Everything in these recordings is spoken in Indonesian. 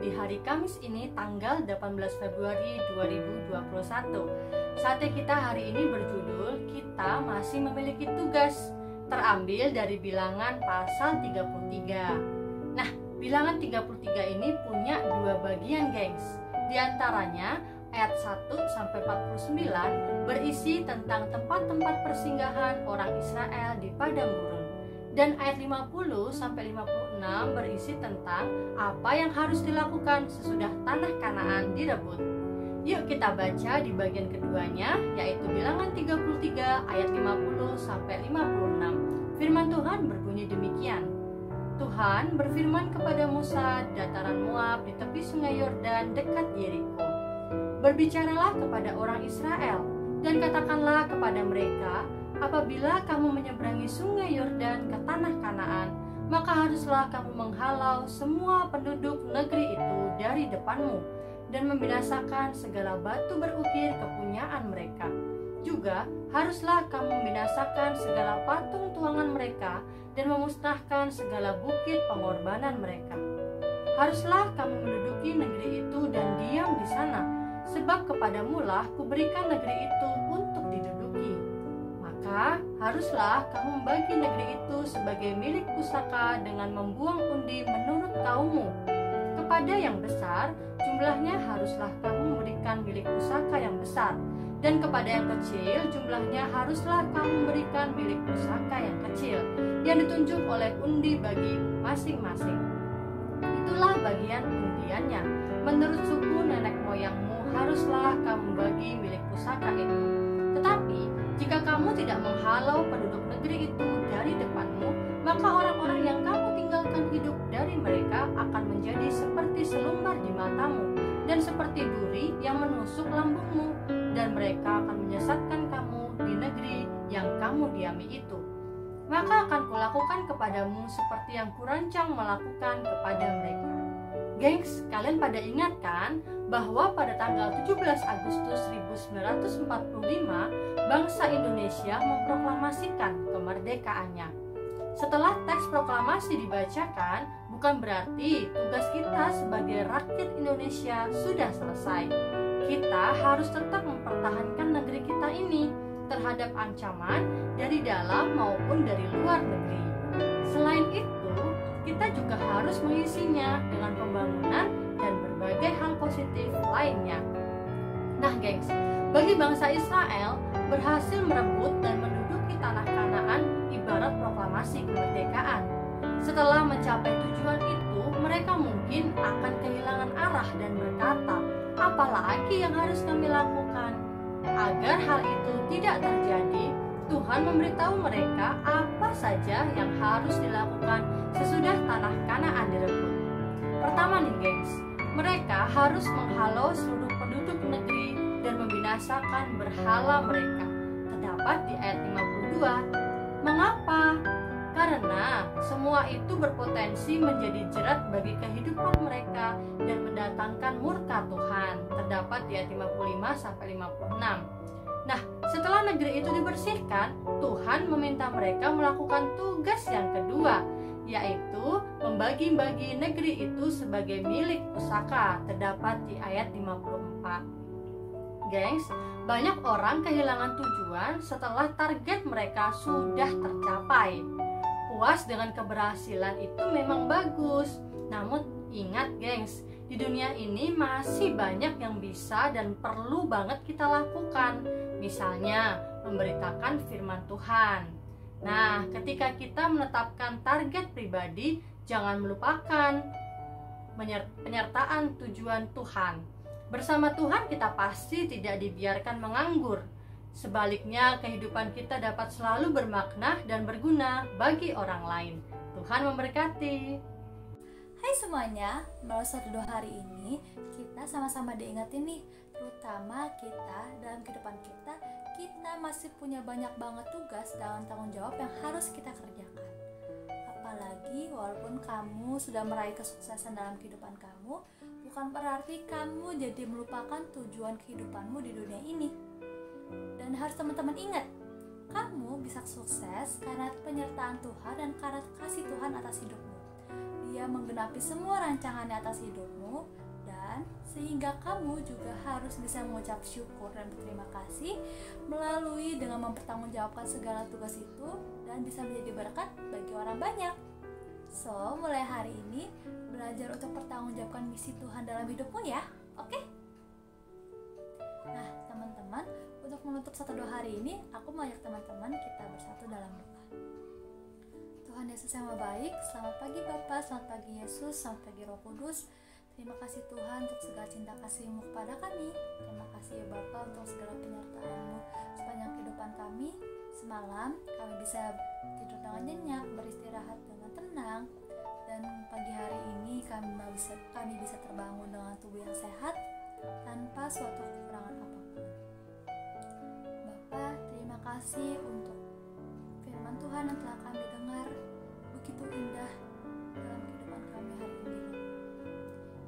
di hari Kamis ini tanggal 18 Februari 2021. Saatnya kita hari ini berjudul Kita Masih Memiliki Tugas, terambil dari Bilangan pasal 33. Nah, Bilangan 33 ini punya dua bagian, gengs. Di antaranya ayat 1 sampai 49 berisi tentang tempat-tempat persinggahan orang Israel di padang gurun. Dan ayat 50 sampai 56 berisi tentang apa yang harus dilakukan sesudah tanah Kanaan direbut. Yuk kita baca di bagian keduanya, yaitu Bilangan 33 ayat 50 sampai 56. Firman Tuhan berbunyi demikian. Tuhan berfirman kepada Musa di dataran Moab di tepi sungai Yordan dekat Yeriko. Berbicaralah kepada orang Israel dan katakanlah kepada mereka, apabila kamu menyeberangi sungai Yordan ke tanah Kanaan, maka haruslah kamu menghalau semua penduduk negeri itu dari depanmu dan membinasakan segala batu berukir kepunyaan mereka. Juga haruslah kamu membinasakan segala patung tuangan mereka dan memusnahkan segala bukit pengorbanan mereka. Haruslah kamu menduduki negeri itu dan diam di sana, sebab kepadamulah kuberikan negeri itu untuk diduduki. Maka haruslah kamu membagi negeri itu sebagai milik pusaka dengan membuang undi menurut kaummu. Kepada yang besar, jumlahnya haruslah kamu memberikan milik pusaka yang besar, dan kepada yang kecil, jumlahnya haruslah kamu memberikan milik pusaka yang kecil, yang ditunjuk oleh undi bagi masing-masing. Itulah bagian undiannya. Menurut suku nenek moyangmu, haruslah kamu bagi milik pusaka itu. Tetapi, jika kamu tidak menghalau penduduk negeri itu dari depanmu, maka orang-orang yang kamu tinggalkan hidup dari mereka akan menjadi seperti selumbar di matamu dan seperti duri yang menusuk lambungmu, dan mereka akan menyesatkan kamu di negeri yang kamu diami itu. Maka akan kulakukan kepadamu seperti yang kurancang melakukan kepada mereka. Gengs, kalian pada ingat kan bahwa pada tanggal 17 Agustus 1945 bangsa Indonesia memproklamasikan kemerdekaannya. Setelah teks proklamasi dibacakan, bukan berarti tugas kita sebagai rakyat Indonesia sudah selesai. Kita harus tetap mempertahankan negeri kita ini terhadap ancaman dari dalam maupun dari luar negeri. Selain itu, kita juga harus mengisinya dengan pembangunan dan berbagai hal positif lainnya. Nah, gengs, bagi bangsa Israel berhasil merebut dan menduduki tanah Kanaan ibarat proklamasi kemerdekaan. Setelah mencapai tujuan itu, mereka mungkin akan kehilangan arah dan berkata, apalagi yang harus kami lakukan? Agar hal itu tidak terjadi, Tuhan memberitahu mereka apa saja yang harus dilakukan sesudah tanah Kanaan direbut. Pertama nih, gengs, mereka harus menghalau seluruh penduduk negeri dan membinasakan berhala mereka. Terdapat di ayat 52. Mengapa? Karena semua itu berpotensi menjadi jerat bagi kehidupan mereka dan mendatangkan murka Tuhan. Terdapat di ayat 55 sampai 56. Nah, setelah negeri itu dibersihkan, Tuhan meminta mereka melakukan tugas yang kedua, yaitu membagi-bagi negeri itu sebagai milik pusaka. Terdapat di ayat 54. Gengs, banyak orang kehilangan tujuan setelah target mereka sudah tercapai. Puas dengan keberhasilan itu memang bagus, namun ingat, gengs, di dunia ini masih banyak yang bisa dan perlu banget kita lakukan. Misalnya, memberitakan firman Tuhan. Nah, ketika kita menetapkan target pribadi, jangan melupakan penyertaan tujuan Tuhan. Bersama Tuhan kita pasti tidak dibiarkan menganggur. Sebaliknya, kehidupan kita dapat selalu bermakna dan berguna bagi orang lain. Tuhan memberkati. Hai semuanya, melalui satu doa hari ini kita sama-sama diingetin nih, terutama kita dalam kehidupan kita masih punya banyak banget tugas dan tanggung jawab yang harus kita kerjakan. Apalagi walaupun kamu sudah meraih kesuksesan dalam kehidupan kamu, bukan berarti kamu jadi melupakan tujuan kehidupanmu di dunia ini. Dan harus teman-teman ingat, kamu bisa sukses karena penyertaan Tuhan dan karena kasih Tuhan atas hidupmu. Dia menggenapi semua rancangannya atas hidupmu, dan sehingga kamu juga harus bisa mengucap syukur dan berterima kasih melalui dengan mempertanggungjawabkan segala tugas itu dan bisa menjadi berkat bagi orang banyak. So, mulai hari ini belajar untuk pertanggungjawabkan misi Tuhan dalam hidupmu ya, oke? Nah, teman-teman, untuk menutup satu doa hari ini, aku mengajak teman-teman kita bersatu dalam doa. Tuhan Yesus yang baik, selamat pagi Bapa, selamat pagi Yesus, selamat pagi Roh Kudus. Terima kasih Tuhan untuk segala cinta kasih-Mu kepada kami. Terima kasih ya Bapa untuk segala penyertaan-Mu sepanjang kehidupan kami. Semalam kami bisa tidur dengan nyenyak, beristirahat dengan tenang, dan pagi hari ini kami bisa terbangun dengan tubuh yang sehat tanpa suatu kekurangan apapun. Bapa, terima kasih untuk firman Tuhan yang telah kami dengar, begitu indah dalam kehidupan kami hari ini.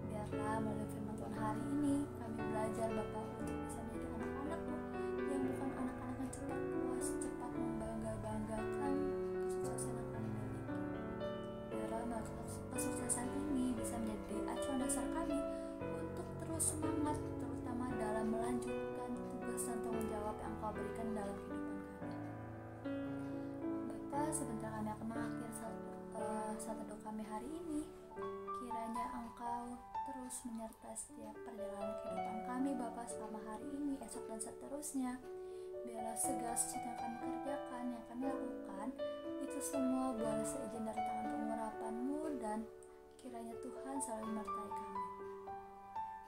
Biarlah melalui firman Tuhan hari ini kami belajar Bapa untuk bisa menjadi anak-anak-Mu yang bukan anak-anak yang cepat puas, cepat membangga-banggakan kesuksesan yang kami miliki. Biarlah kesuksesan ini bisa menjadi acuan dasar kami untuk terus semangat, terutama dalam melanjutkan tugas dan tanggung jawab yang Engkau berikan dalam kehidupan kami. Bapa, sebentar kami akan mengakhiri satu doa kami hari ini. Kiranya Engkau terus menyertai setiap perjalanan kehidupan kami Bapa selama hari ini, esok dan seterusnya. Biarlah segala sesuatu yang kami kerjakan, yang kami lakukan, itu semua boleh seizin dari tangan pengurapan-Mu, dan kiranya Tuhan selalu menyertai kami.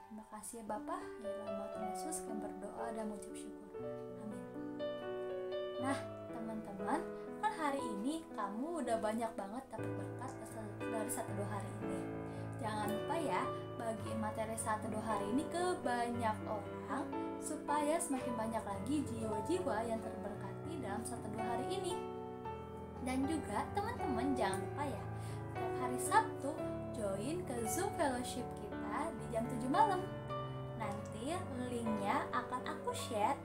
Terima kasih ya Bapa, di dalam nama Tuhan Yesus kami berdoa dan mengucap syukur. Amin. Nah teman-teman, kan hari ini kamu udah banyak banget dapat berkat dari satu doa hari ini. Jangan lupa ya, bagiin materi satu doa hari ini ke banyak orang supaya semakin banyak lagi jiwa-jiwa yang terberkati dalam satu doa hari ini. Dan juga teman-teman jangan lupa ya, setiap hari Sabtu join ke Zoom Fellowship kita di jam 7 malam. Nanti linknya akan aku share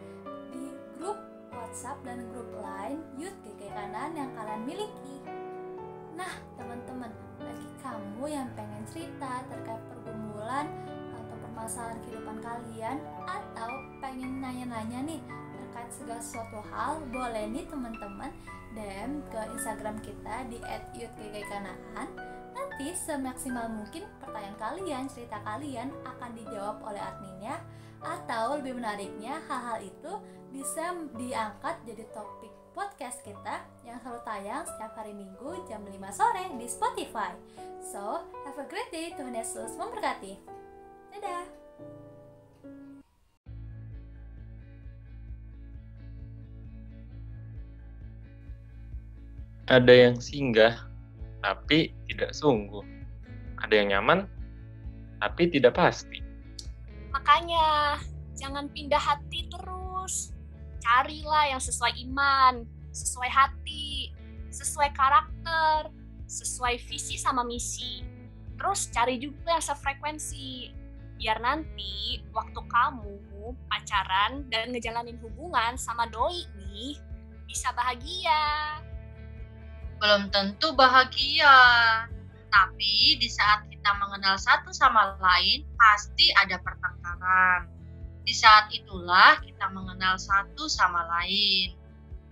di grup WhatsApp dan grup Line Youth GKI Kanan yang kalian miliki. Nah teman-teman, bagi kamu yang pengen cerita terkait pergumulan atau permasalahan kehidupan kalian, atau pengen nanya-nanya nih terkait segala sesuatu hal, boleh nih teman-teman DM ke Instagram kita di @youthggkikanan. Nanti semaksimal mungkin pertanyaan kalian, cerita kalian akan dijawab oleh adminnya, atau lebih menariknya hal-hal itu bisa diangkat jadi topik podcast kita yang selalu tayang setiap hari Minggu jam 5 sore di Spotify. So, have a great day. Tuhan Yesus memberkati. Dadah. Ada yang singgah, tapi tidak sungguh. Ada yang nyaman, tapi tidak pasti. Makanya, jangan pindah hati terus. Carilah yang sesuai iman, sesuai hati, sesuai karakter, sesuai visi sama misi. Terus cari juga yang sefrekuensi. Biar nanti waktu kamu pacaran dan ngejalanin hubungan sama doi nih, bisa bahagia. Belum tentu bahagia, tapi di saat kita mengenal satu sama lain, pasti ada pertengkaran. Di saat itulah kita mengenal satu sama lain.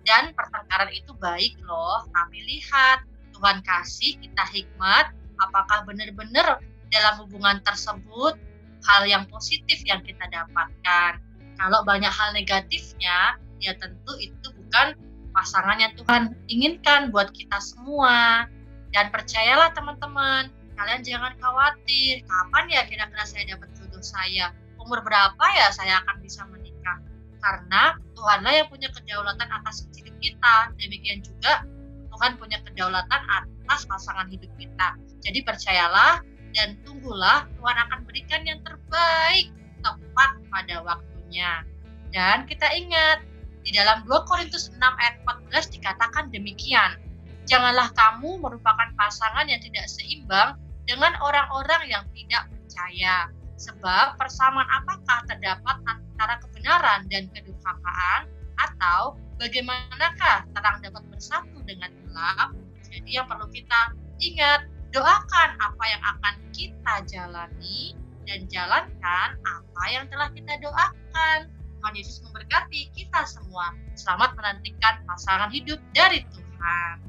Dan pertengkaran itu baik loh, tapi lihat, Tuhan kasih kita hikmat, apakah benar-benar dalam hubungan tersebut hal yang positif yang kita dapatkan. Kalau banyak hal negatifnya, ya tentu itu bukan pasangan yang Tuhan inginkan buat kita semua. Dan percayalah teman-teman, kalian jangan khawatir, kapan ya kira-kira saya dapat jodoh saya? Umur berapa ya saya akan bisa menikah? Karena Tuhanlah yang punya kedaulatan atas hidup kita. Demikian juga Tuhan punya kedaulatan atas pasangan hidup kita. Jadi percayalah dan tunggulah, Tuhan akan berikan yang terbaik tepat pada waktunya. Dan kita ingat, di dalam 2 Korintus 6 ayat 14 dikatakan demikian. Janganlah kamu merupakan pasangan yang tidak seimbang dengan orang-orang yang tidak percaya. Sebab persamaan apakah terdapat antara kebenaran dan kedurhakaan, atau bagaimanakah terang dapat bersatu dengan gelap? Jadi yang perlu kita ingat, Doakan apa yang akan kita jalani dan jalankan apa yang telah kita doakan. Tuhan Yesus memberkati kita semua. Selamat menantikan pasangan hidup dari Tuhan.